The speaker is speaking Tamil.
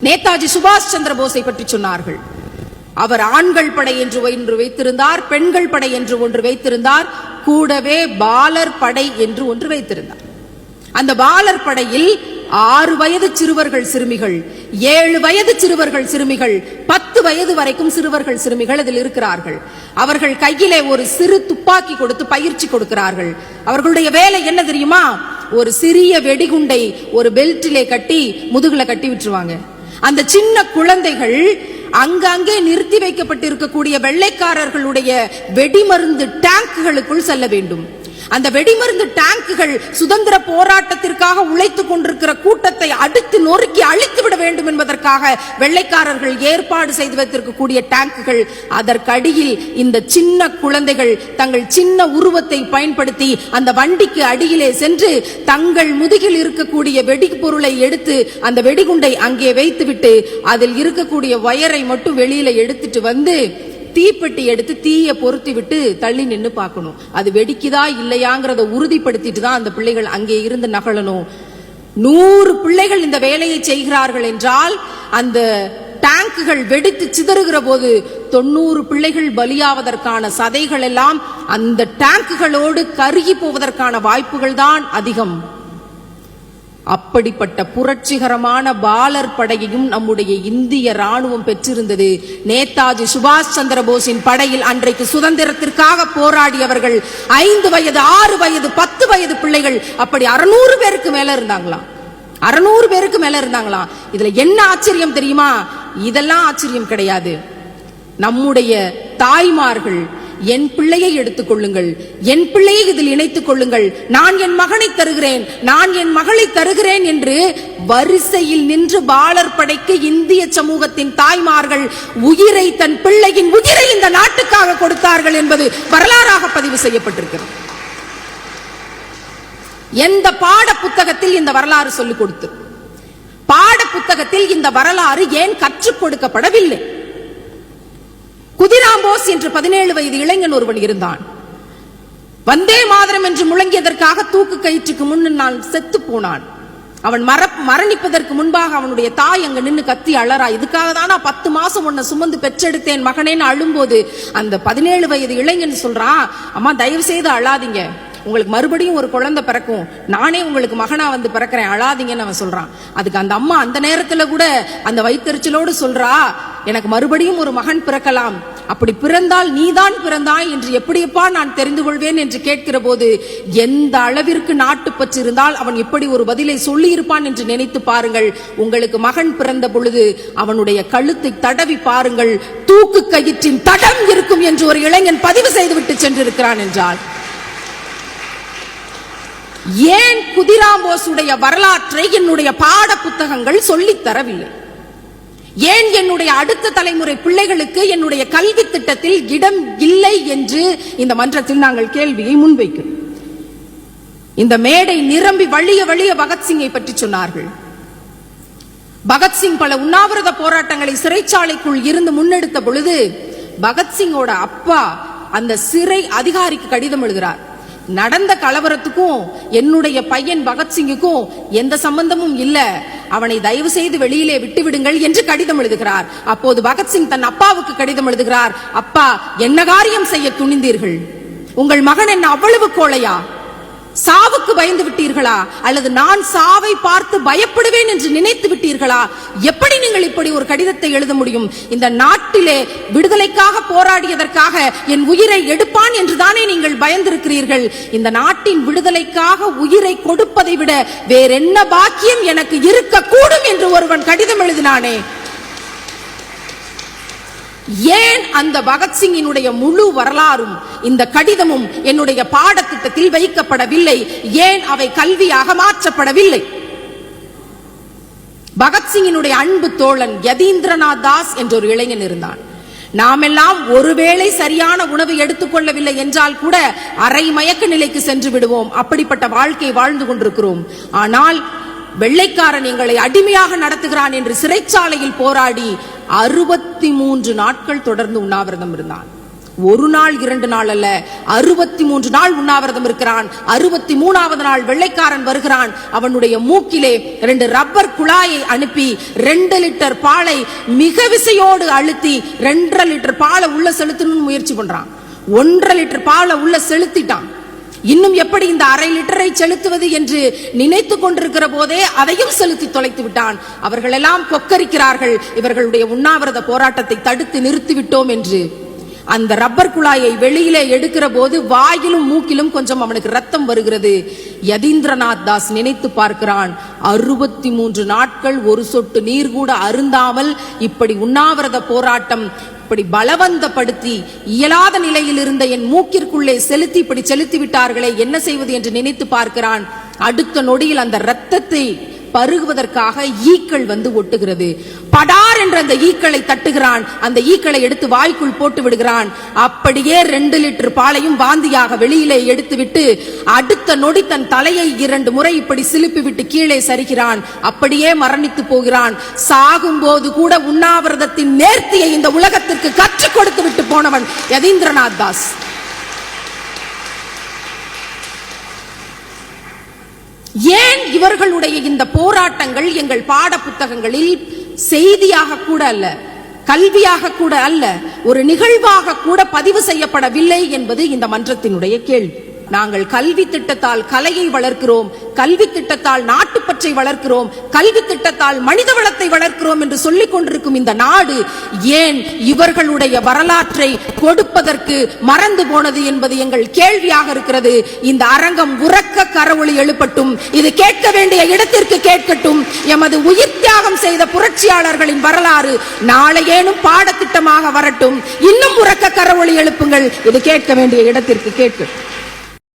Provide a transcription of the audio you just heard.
நேதாஜி சுபாஷ் சந்திர போஸை பற்றி சொன்னார்கள். அவர் ஆண்கள் படை என்று ஒன்று வைத்திருந்தார், பெண்கள் படை என்று ஒன்று வைத்திருந்தார், கூடவே பாலர் படை என்று ஒன்று வைத்திருந்தார். அந்த பாலர் படையில் 6 வயது சிறுவர்கள் சிறுமிகள், 7 வயது சிறுவர்கள் சிறுமிகள், 10 வயது வரைக்கும் சிறுவர்கள் சிறுமிகள் அதில் இருக்கிறார்கள். அவர்கள் கையிலே ஒரு சிறு துப்பாக்கி கொடுத்து பயிற்சி கொடுக்கிறார்கள். அவர்களுடைய வேலை என்ன தெரியுமா? ஒரு சிறிய வெடிகுண்டை ஒரு பெல்ட்டிலே கட்டி முதுகுல கட்டி விட்டுருவாங்க. அந்த சின்ன குழந்தைகள் அங்கங்கே நிறுத்தி வைக்கப்பட்டிருக்கக்கூடிய வெள்ளைக்காரர்களுடைய வெடிமருந்து டேங்குகளுக்குள் செல்ல வேண்டும். அந்த வெடிமருந்து டேங்குகள் சுதந்திர போராட்டத்திற்காக உழைத்துக் கொண்டிருக்கிற கூட்டத்தை அடித்து நொறுக்கி அழித்து விட வேண்டும் என்பதற்காக வெள்ளைக்காரர்கள் ஏற்பாடு செய்து வைத்திருக்கக்கூடிய டேங்குகள். அதற்கடியில் இந்த சின்ன குழந்தைகள் தங்கள் சின்ன உருவத்தை பயன்படுத்தி அந்த வண்டிக்கு அடியிலே சென்று தங்கள் முதுகில் இருக்கக்கூடிய வெடிபொருளை எடுத்து அந்த வெடிகுண்டை அங்கே வைத்துவிட்டு அதில் இருக்கக்கூடிய வயரை மட்டும் வெளியில எடுத்துட்டு வந்து தீப்பெட்டி எடுத்து தீய பொருத்தி விட்டு தள்ளி நின்று பார்க்கணும். அது வெடிக்குதா இல்லையாங்கிறத உறுதிப்படுத்திட்டு தான் அந்த பிள்ளைகள் அங்கே இருந்து நகலணும். 100 பிள்ளைகள் இந்த வேலையை செய்கிறார்கள் என்றால் அந்த டேங்குகள் வெடித்து சிதறுகிற போது 90 பிள்ளைகள் பலியாவதற்கான சதைகள் எல்லாம் அந்த டேங்குகளோடு கருகி போவதற்கான வாய்ப்புகள் தான் அதிகம். அப்படிப்பட்ட புரட்சிகரமான பாலர் படையையும் நம்முடைய இந்திய ராணுவம் பெற்றிருந்தது. நேதாஜி சுபாஷ் சந்திர போஸின் படையில் அன்றைக்கு சுதந்திரத்திற்காக போராடியவர்கள் 5 வயது, 6 வயது, 10 வயது பிள்ளைகள், அப்படி 600 பேருக்கு மேல இருந்தாங்களாம். 600 பேருக்கு மேல இருந்தாங்களாம். இதுல என்ன ஆச்சரியம் தெரியுமா? இதெல்லாம் ஆச்சரியம் கிடையாது. நம்முடைய தாய்மார்கள் என் பிள்ளையை எடுத்துக் கொள்ளுங்கள், என் பிள்ளையை இதில் இணைத்துக் கொள்ளுங்கள், நான் என் மகனை தருகிறேன், நான் என் மகளை தருகிறேன் என்று வரிசையில் நின்று பாலர் படைக்கு இந்திய சமூகத்தின் தாய்மார்கள் உயிரை, தன் பிள்ளையின் உயிரை இந்த நாட்டுக்காக கொடுத்தார்கள் என்பது வரலாறாக பதிவு செய்யப்பட்டிருக்கிறது. எந்த பாட புத்தகத்தில் இந்த வரலாறு சொல்லிக் கொடுத்து? பாட புத்தகத்தில் இந்த வரலாறு ஏன் கற்றுக் கொடுக்கப்படவில்லை? குதிராம் போஸ் என்று 17 வயது இளைஞன் ஒருவன் இருந்தான். வந்தே மாதரம் என்று முழங்கியதற்காக தூக்கு கயிற்றுக்கு முன்னால் செத்து போனான். அவன் மரணிப்பதற்கு முன்பாக அவனுடைய தாய் அங்க நின்று கத்தி அழறா. இதுக்காக தான் நான் 10 மாசம் உன்னை சுமந்து பெற்றெடுத்தேன் மகனேன்னு அழும்போது அந்த 17 வயது இளைஞன் சொல்றான், அம்மா தயவு செய்து அழாதீங்க, உங்களுக்கு மறுபடியும் ஒரு குழந்தை பிறக்கும், நானே உங்களுக்கு மகனா வந்து பிறக்கிறேன், அழாதீங்கன்னு அவன் சொல்றான். அதுக்கு அந்த அம்மா அந்த நேரத்துல கூட அந்த வயிற்றெரிச்சலோடு சொல்றா, எனக்கு மறுபடியும் ஒரு மகன் பிறக்கலாம், அப்படி பிறந்தால் நீதான் பிறந்தாய் என்று எப்படியப்பா நான் தெரிந்து கொள்வேன் என்று கேட்கிற போது எந்த அளவிற்கு நாட்டுப்பற்று இருந்தால் அவன் இப்படி ஒரு பதிலை சொல்லி இருப்பான் என்று நினைத்து பாருங்கள். உங்களுக்கு மகன் பிறந்த பொழுது அவனுடைய கழுத்தை தடவி பாருங்கள், தூக்கு கயிற்றின் தடம் இருக்கும் என்று ஒரு இளைஞன் பதிவு செய்துவிட்டு சென்றிருக்கிறான் என்றால் ஏன் குதிராம் போஸுடைய வரலாற்றை என்னுடைய பாட புத்தகங்கள் சொல்லித் தரவில்லை? ஏன் என்னுடைய அடுத்த தலைமுறை பிள்ளைகளுக்கு என்னுடைய கல்வி திட்டத்தில் இடம் இல்லை என்று இந்த மன்றத்தில் நாங்கள் கேள்வியை முன்வைக்கிறோம். இந்த மேடை நிரம்பி வழிய வழிய பகத்சிங்கை பற்றி சொன்னார்கள். பகத்சிங் பல உண்ணாவிரத போராட்டங்களை சிறைச்சாலைக்குள் இருந்து முன்னெடுத்த பொழுது பகத்சிங்கோட அப்பா அந்த சிறை அதிகாரிக்கு கடிதம் எழுதுகிறார். நடந்த கலவரத்துக்கும் என்னுடைய பையன் பகத்சிங்குக்கும் எந்த சம்பந்தமும் இல்ல, அவனை தயவு செய்து வெளியிலே விட்டு விடுங்கள் என்று கடிதம் எழுதுகிறார். அப்போது பகத்சிங் தன் அப்பாவுக்கு கடிதம் எழுதுகிறார், அப்பா என்ன காரியம் செய்ய துணிந்தீர்கள்? உங்கள் மகன் என்ன அவ்வளவு கோழையா? சாவுக்கு பயந்து விட்டீர்களா? அல்லது நான் சாவை பார்த்து பயப்படுவேன் என்று நினைத்து விட்டீர்களா? எப்படி நீங்கள் இப்படி ஒரு கடிதத்தை எழுத முடியும்? இந்த நாட்டிலே விடுதலைக்காக போராடியதற்காக என் உயிரை எடுப்பான் என்று தானே நீங்கள் பயந்திருக்கிறீர்கள். இந்த நாட்டின் விடுதலைக்காக உயிரை கொடுப்பதை விட வேறென்ன பாக்கியம் எனக்கு இருக்கக்கூடும் என்று ஒருவன் கடிதம் எழுதினானே. ஏன் அந்த பகத்சிங்கினுடைய முழு வரலாறும் இந்த கடிதமும் என்னுடைய பாடத்திட்டத்தில் வைக்கப்படவில்லை? ஏன் அவை கல்வியாக மாற்றப்படவில்லை? பகத்சிங்கினுடைய அன்பு தோழன் யதீந்திரநாத் தாஸ் என்ற ஒரு இளைஞன் இருந்தான். நாமெல்லாம் ஒருவேளை சரியான உணவு எடுத்துக்கொள்ளவில்லை என்றால் கூட அரை மயக்க நிலைக்கு சென்று விடுவோம். அப்படிப்பட்ட வாழ்க்கை வாழ்ந்து கொண்டிருக்கிறோம். ஆனால் வெள்ளைக்காரன் எங்களை அடிமையாக நடத்துகிறான் என்று சிறைச்சாலையில் போராடி 63 நாட்கள் தொடர்ந்து உண்ணாவிரதம் இருந்தான். ஒரு நாள் 2 நாள் அல்ல, 63 நாள் உண்ணாவிரதம் இருக்கிறான். 63வது நாள் வெள்ளைக்காரன் வருகிறான். அவனுடைய மூக்கிலே 2 ரப்பர் குழாயை அனுப்பி 2 லிட்டர் பாலை மிக விசையோடு அழுத்தி 2.5 லிட்டர் பாலை உள்ள செலுத்தணும்னு முயற்சி பண்றான். 1.5 லிட்டர் பாலை உள்ள செலுத்திட்டான். இன்னும் எப்படி இந்த 1/2 லிட்டரை செலுத்துவது என்று நினைத்துக் கொண்டிருக்கிற போதே அதையும் செலுத்தி தொலைத்து விட்டான். அவர்கள் எல்லாம் கொக்கரிக்கிறார்கள், இவர்களுடைய உண்ணாவிரத போராட்டத்தை தடுத்து நிறுத்திவிட்டோம் என்று. அந்த ரப்பர் குழாயை வெளியிலே எடுக்கிற போது வாயிலும் மூக்கிலும் கொஞ்சம் அவனுக்கு ரத்தம் வருகிறது. யதீந்திரநாத் தாஸ் நினைத்து பார்க்கிறான், 63 நாட்கள் ஒரு சொட்டு நீர் கூட அருந்தாமல் இப்படி உண்ணாவிரத போராட்டம் இப்படி பலவந்தப்படுத்தி இயலாத நிலையில் இருந்த என் மூக்கிற்குள்ளே செலுத்தி இப்படி செலுத்தி விட்டார்களே, என்ன செய்வது என்று நினைத்து பார்க்கிறான். அடுத்த நொடியில் அந்த ரத்தத்தை பருகுவதற்காக ஈக்கள் வந்து ஒட்டுகிறது. படார் என்ற அந்த ஈக்களை தட்டுகிறான். அந்த ஈக்களை எடுத்து வாய்க்குள் போட்டு விடுகிறான். அப்படியே 2 லிட்டர் பாலையும் வாந்தியாக வெளியிலே எடுத்துவிட்டு அடுத்த நொடி தன் தலையை 2 முறை இப்படி சிலுப்பி விட்டு கீழே சரிகிறான். அப்படியே மரணித்து போகிறான். சாகும் போது கூட உண்ணாவிரதத்தின் நேர்த்தியை இந்த உலகத்திற்கு கற்றுக் கொடுத்து விட்டு போனவன் யதீந்திரநாத் தாஸ். ஏன் இவர்களுடைய இந்த போராட்டங்கள் எங்கள் பாட புத்தகங்களில் செய்தியாக கூட அல்ல, கல்வியாக கூட அல்ல, ஒரு நிகழ்வாக கூட பதிவு செய்யப்படவில்லை என்பது இந்த மன்றத்தினுடைய கேள்வி. நாங்கள் கல்வி திட்டத்தால் கலையை வளர்க்கிறோம், கல்வி திட்டத்தால் நாட்டுப்பற்றை வளர்க்கிறோம், கல்வி திட்டத்தால் மனித வளத்தை வளர்க்கிறோம் என்று சொல்லிக் கொண்டிருக்கும் இந்த நாடு ஏன் இவர்களுடைய வரலாற்றை கொடுப்பதற்கு மறந்து போனது என்பது எங்கள் கேள்வியாக இருக்கிறது. இந்த அரங்கம் உரக்க கரவொலி எழுப்பட்டும், இது கேட்க வேண்டிய இடத்திற்கு கேட்கட்டும். எமது உயிர் தியாகம் செய்த புரட்சியாளர்களின் வரலாறு நாளையேனும் பாடத்திட்டமாக வரட்டும். இன்னும் உரக்க கரவொலி எழுப்புங்கள், இது கேட்க வேண்டிய இடத்திற்கு கேட்கட்டும்.